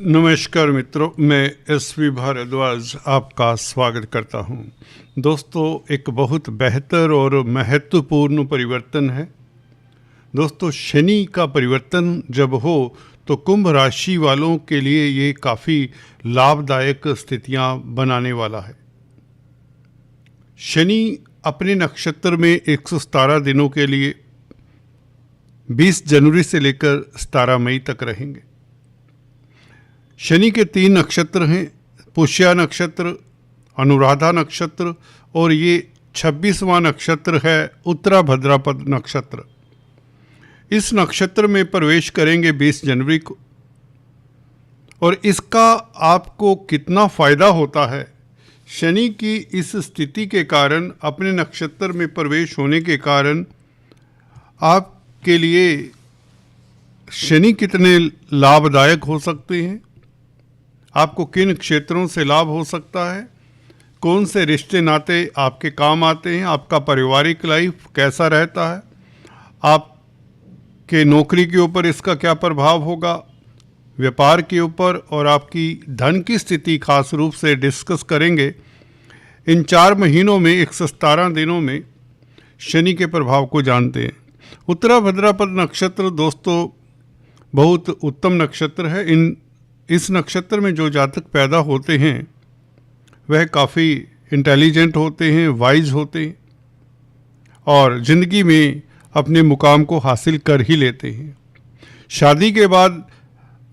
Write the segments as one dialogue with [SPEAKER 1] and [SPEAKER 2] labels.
[SPEAKER 1] नमस्कार मित्रों, मैं एसवी भारद्वाज आपका स्वागत करता हूं। दोस्तों, एक बहुत बेहतर और महत्वपूर्ण परिवर्तन है। दोस्तों, शनि का परिवर्तन जब हो तो कुंभ राशि वालों के लिए ये काफ़ी लाभदायक स्थितियां बनाने वाला है। शनि अपने नक्षत्र में 117 दिनों के लिए 20 जनवरी से लेकर 17 मई तक रहेंगे। शनि के 3 नक्षत्र हैं, पुष्या नक्षत्र, अनुराधा नक्षत्र और ये 26वां नक्षत्र है उत्तरा भाद्रपद नक्षत्र। इस नक्षत्र में प्रवेश करेंगे 20 जनवरी को। और इसका आपको कितना फायदा होता है, शनि की इस स्थिति के कारण, अपने नक्षत्र में प्रवेश होने के कारण आपके लिए शनि कितने लाभदायक हो सकते हैं, आपको किन क्षेत्रों से लाभ हो सकता है, कौन से रिश्ते नाते आपके काम आते हैं, आपका पारिवारिक लाइफ कैसा रहता है, आपके नौकरी के ऊपर इसका क्या प्रभाव होगा, व्यापार के ऊपर और आपकी धन की स्थिति खास रूप से डिस्कस करेंगे। इन 4 महीनों में 117 दिनों में शनि के प्रभाव को जानते हैं। उत्तरा भाद्रपद नक्षत्र दोस्तों बहुत उत्तम नक्षत्र है। इस नक्षत्र में जो जातक पैदा होते हैं वह काफ़ी इंटेलिजेंट होते हैं, वाइज होते हैं और ज़िंदगी में अपने मुकाम को हासिल कर ही लेते हैं। शादी के बाद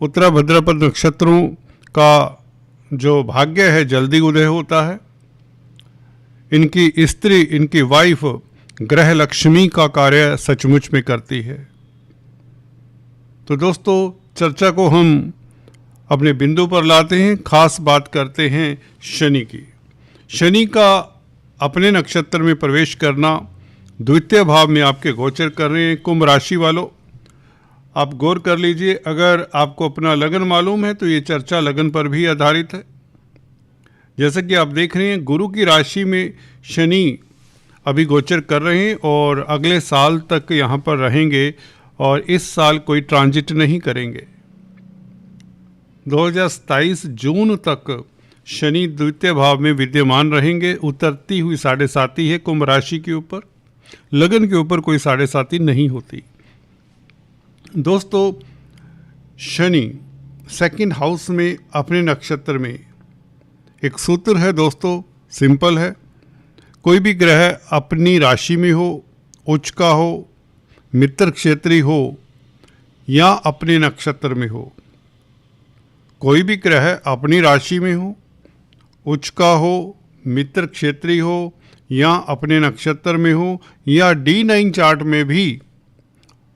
[SPEAKER 1] उत्तरा भाद्रपद नक्षत्रों का जो भाग्य है जल्दी उदय होता है। इनकी स्त्री, इनकी वाइफ ग्रह लक्ष्मी का कार्य सचमुच में करती है। तो दोस्तों, चर्चा को हम अपने बिंदु पर लाते हैं, खास बात करते हैं शनि की। शनि का अपने नक्षत्र में प्रवेश करना, द्वितीय भाव में आपके गोचर कर रहे हैं। कुंभ राशि वालों, आप गौर कर लीजिए। अगर आपको अपना लगन मालूम है तो ये चर्चा लगन पर भी आधारित है। जैसे कि आप देख रहे हैं, गुरु की राशि में शनि अभी गोचर कर रहे हैं और अगले साल तक यहाँ पर रहेंगे और इस साल कोई ट्रांजिट नहीं करेंगे। 2027 जून तक शनि द्वितीय भाव में विद्यमान रहेंगे। उतरती हुई 7.5 है कुंभ राशि के ऊपर, लगन के ऊपर कोई 7.5 नहीं होती। दोस्तों, शनि सेकंड हाउस में अपने नक्षत्र में एक सूत्र है दोस्तों, सिंपल है। कोई भी ग्रह अपनी राशि में हो, उच्च का हो, मित्र क्षेत्री हो या अपने नक्षत्र में हो, कोई भी ग्रह अपनी राशि में हो, उच्च का हो, मित्र क्षेत्री हो या अपने नक्षत्र में हो या D9 चार्ट में भी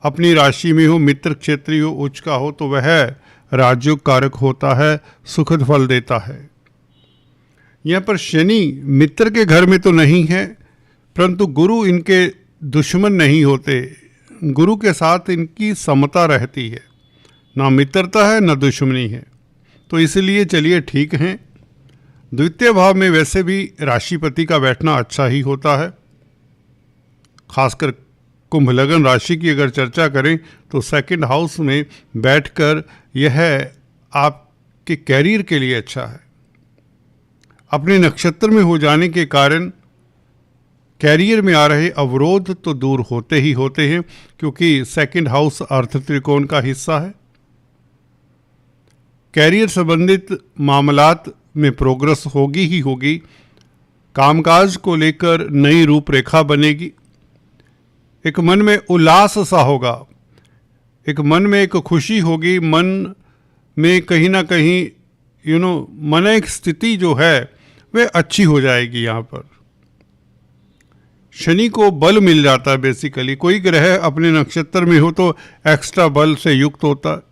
[SPEAKER 1] अपनी राशि में हो, मित्र क्षेत्री हो, उच्च का हो, तो वह राजयोग कारक होता है, सुखद फल देता है। यहाँ पर शनि मित्र के घर में तो नहीं है, परंतु गुरु इनके दुश्मन नहीं होते। गुरु के साथ इनकी समता रहती है, ना मित्रता है ना दुश्मनी है, तो इसलिए चलिए ठीक हैं। द्वितीय भाव में वैसे भी राशिपति का बैठना अच्छा ही होता है। खासकर कुंभ लगन राशि की अगर चर्चा करें तो सेकंड हाउस में बैठकर यह आपके कैरियर के लिए अच्छा है। अपने नक्षत्र में हो जाने के कारण कैरियर में आ रहे अवरोध तो दूर होते ही होते हैं, क्योंकि सेकंड हाउस अर्थ त्रिकोण का हिस्सा है। कैरियर संबंधित मामलात में प्रोग्रेस होगी ही होगी। कामकाज को लेकर नई रूपरेखा बनेगी। एक मन में उल्लास सा होगा, एक मन में एक खुशी होगी, मन में कहीं ना कहीं मन एक स्थिति जो है वह अच्छी हो जाएगी। यहाँ पर शनि को बल मिल जाता है। बेसिकली कोई ग्रह अपने नक्षत्र में हो तो एक्स्ट्रा बल से युक्त होता है,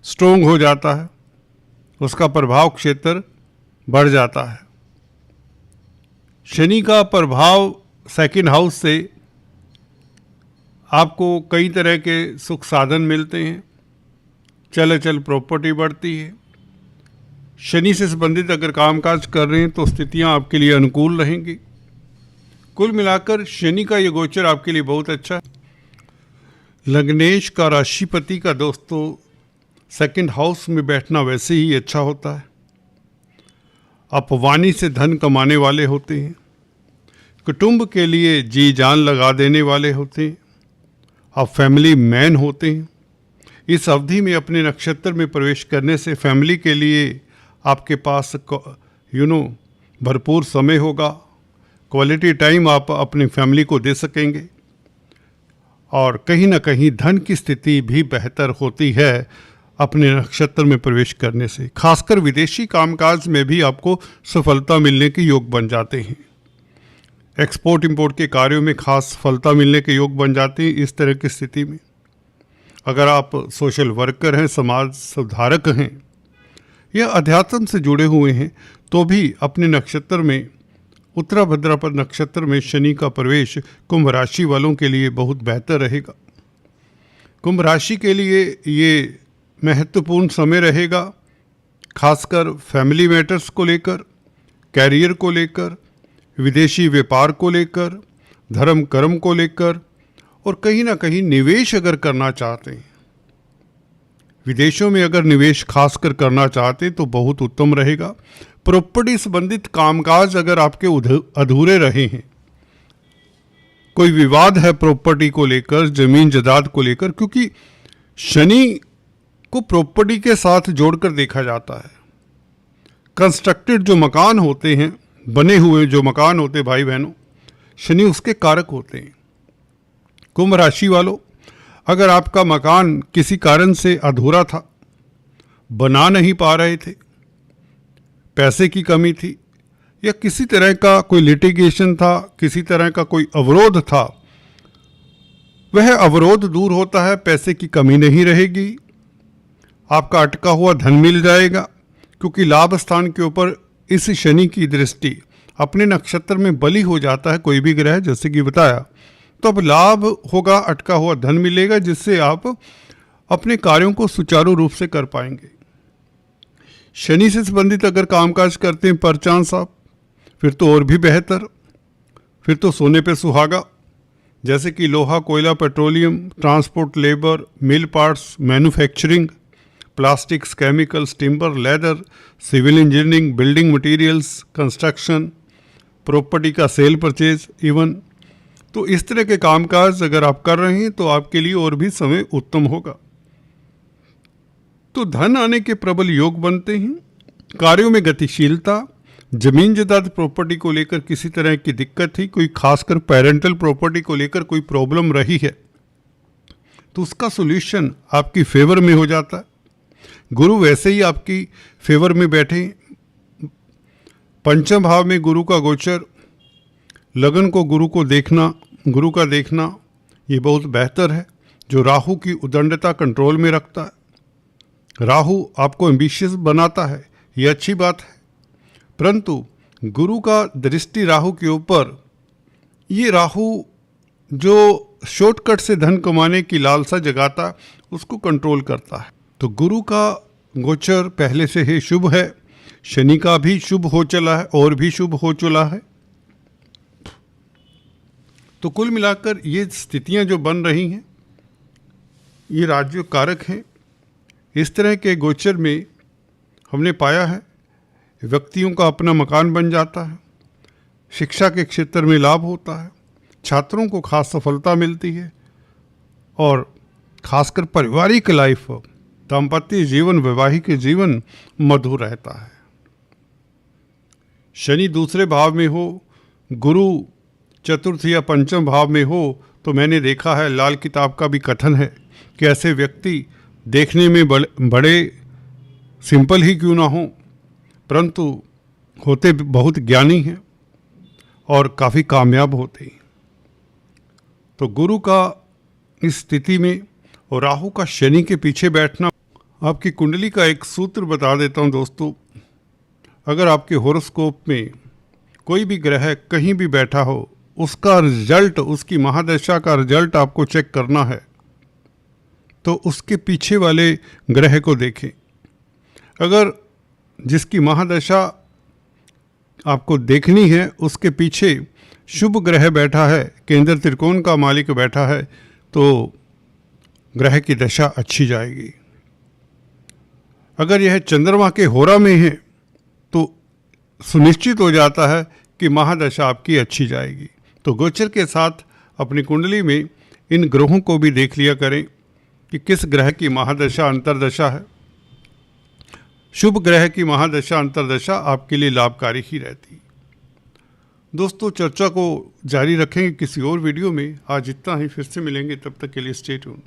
[SPEAKER 1] स्ट्रोंग हो जाता है, उसका प्रभाव क्षेत्र बढ़ जाता है। शनि का प्रभाव सेकंड हाउस से आपको कई तरह के सुख साधन मिलते हैं, चल प्रॉपर्टी बढ़ती है। शनि से संबंधित अगर कामकाज कर रहे हैं तो स्थितियां आपके लिए अनुकूल रहेंगी। कुल मिलाकर शनि का ये गोचर आपके लिए बहुत अच्छा है। लग्नेश का राशिपति का दोस्तों सेकंड हाउस में बैठना वैसे ही अच्छा होता है। आप वाणी से धन कमाने वाले होते हैं, कुटुंब के लिए जी जान लगा देने वाले होते हैं, आप फैमिली मैन होते हैं। इस अवधि में अपने नक्षत्र में प्रवेश करने से फैमिली के लिए आपके पास भरपूर समय होगा। क्वालिटी टाइम आप अपनी फैमिली को दे सकेंगे और कहीं ना कहीं धन की स्थिति भी बेहतर होती है अपने नक्षत्र में प्रवेश करने से। खासकर विदेशी कामकाज में भी आपको सफलता मिलने के योग बन जाते हैं। एक्सपोर्ट इंपोर्ट के कार्यों में खास सफलता मिलने के योग बन जाते हैं। इस तरह की स्थिति में अगर आप सोशल वर्कर हैं, समाज सुधारक हैं या अध्यात्म से जुड़े हुए हैं, तो भी अपने नक्षत्र में उत्तरा भाद्रपद नक्षत्र में शनि का प्रवेश कुंभ राशि वालों के लिए बहुत बेहतर रहेगा। कुंभ राशि के लिए ये महत्वपूर्ण समय रहेगा, खासकर फैमिली मैटर्स को लेकर, कैरियर को लेकर, विदेशी व्यापार को लेकर, धर्म कर्म को लेकर और कहीं ना कहीं निवेश अगर करना चाहते हैं, विदेशों में अगर निवेश खासकर करना चाहते हैं तो बहुत उत्तम रहेगा। प्रॉपर्टी संबंधित कामकाज अगर आपके अधूरे रहे हैं, कोई विवाद है प्रॉपर्टी को लेकर, जमीन जायदाद को लेकर, क्योंकि शनि को प्रॉपर्टी के साथ जोड़कर देखा जाता है। कंस्ट्रक्टेड जो मकान होते हैं, बने हुए जो मकान होते हैं भाई बहनों, शनि उसके कारक होते हैं। कुंभ राशि वालों, अगर आपका मकान किसी कारण से अधूरा था, बना नहीं पा रहे थे, पैसे की कमी थी या किसी तरह का कोई लिटिगेशन था, किसी तरह का कोई अवरोध था, वह अवरोध दूर होता है, पैसे की कमी नहीं रहेगी, आपका अटका हुआ धन मिल जाएगा, क्योंकि लाभ स्थान के ऊपर इस शनि की दृष्टि अपने नक्षत्र में बली हो जाता है कोई भी ग्रह, जैसे कि बताया। तो अब लाभ होगा, अटका हुआ धन मिलेगा, जिससे आप अपने कार्यों को सुचारू रूप से कर पाएंगे। शनि से संबंधित अगर कामकाज करते हैं परचांस आप, फिर तो और भी बेहतर, फिर तो सोने पे सुहागा, जैसे कि लोहा, कोयला, petroleum, transport, labour, mill parts, manufacturing, plastics, chemicals, timber, leather, civil engineering, building materials, construction, property का सेल परचेज इवन। तो इस तरह के कामकाज अगर आप कर रहे हैं तो आपके लिए और भी समय उत्तम होगा। तो धन आने के प्रबल योग बनते हैं। कार्यों में गतिशीलता, जमीन जायदाद प्रॉपर्टी को लेकर किसी तरह की दिक्कत थी, कोई खासकर पेरेंटल प्रॉपर्टी को लेकर कोई प्रॉब्लम रही है, तो उसका सॉल्यूशन आपकी फेवर में हो जाता है। गुरु वैसे ही आपकी फेवर में बैठे, पंचम भाव में गुरु का गोचर, लगन को गुरु का देखना ये बहुत बेहतर है, जो राहु की उदंडता कंट्रोल में रखता है। राहु आपको एम्बिशियस बनाता है, ये अच्छी बात है, परंतु गुरु का दृष्टि राहु के ऊपर, ये राहु जो शॉर्टकट से धन कमाने की लालसा जगाता, उसको कंट्रोल करता है। तो गुरु का गोचर पहले से ही शुभ है, शनि का भी शुभ हो चला है और भी शुभ हो चला है। तो कुल मिलाकर ये स्थितियां जो बन रही हैं, ये राज्य कारक हैं। इस तरह के गोचर में हमने पाया है व्यक्तियों का अपना मकान बन जाता है, शिक्षा के क्षेत्र में लाभ होता है, छात्रों को खास सफलता मिलती है और खासकर पारिवारिक लाइफ, दाम्पत्य जीवन, वैवाहिक जीवन मधुर रहता है। शनि दूसरे भाव में हो, गुरु चतुर्थ या पंचम भाव में हो, तो मैंने देखा है, लाल किताब का भी कथन है कि ऐसे व्यक्ति देखने में बड़े सिंपल ही क्यों ना हो, परंतु होते बहुत ज्ञानी हैं और काफ़ी कामयाब होते हैं। तो गुरु का इस स्थिति में और राहु का शनि के पीछे बैठना, आपकी कुंडली का एक सूत्र बता देता हूं दोस्तों। अगर आपके हॉरोस्कोप में कोई भी ग्रह कहीं भी बैठा हो, उसका रिजल्ट, उसकी महादशा का रिजल्ट आपको चेक करना है, तो उसके पीछे वाले ग्रह को देखें। अगर जिसकी महादशा आपको देखनी है उसके पीछे शुभ ग्रह बैठा है, केंद्र त्रिकोण का मालिक बैठा है, तो ग्रह की दशा अच्छी जाएगी। अगर यह चंद्रमा के होरा में है तो सुनिश्चित हो जाता है कि महादशा आपकी अच्छी जाएगी। तो गोचर के साथ अपनी कुंडली में इन ग्रहों को भी देख लिया करें कि किस ग्रह की महादशा अंतर्दशा है। शुभ ग्रह की महादशा अंतर्दशा आपके लिए लाभकारी ही रहती। दोस्तों, चर्चा को जारी रखेंगे किसी और वीडियो में। आज इतना ही, फिर से मिलेंगे, तब तक के लिए स्टे ट्यून।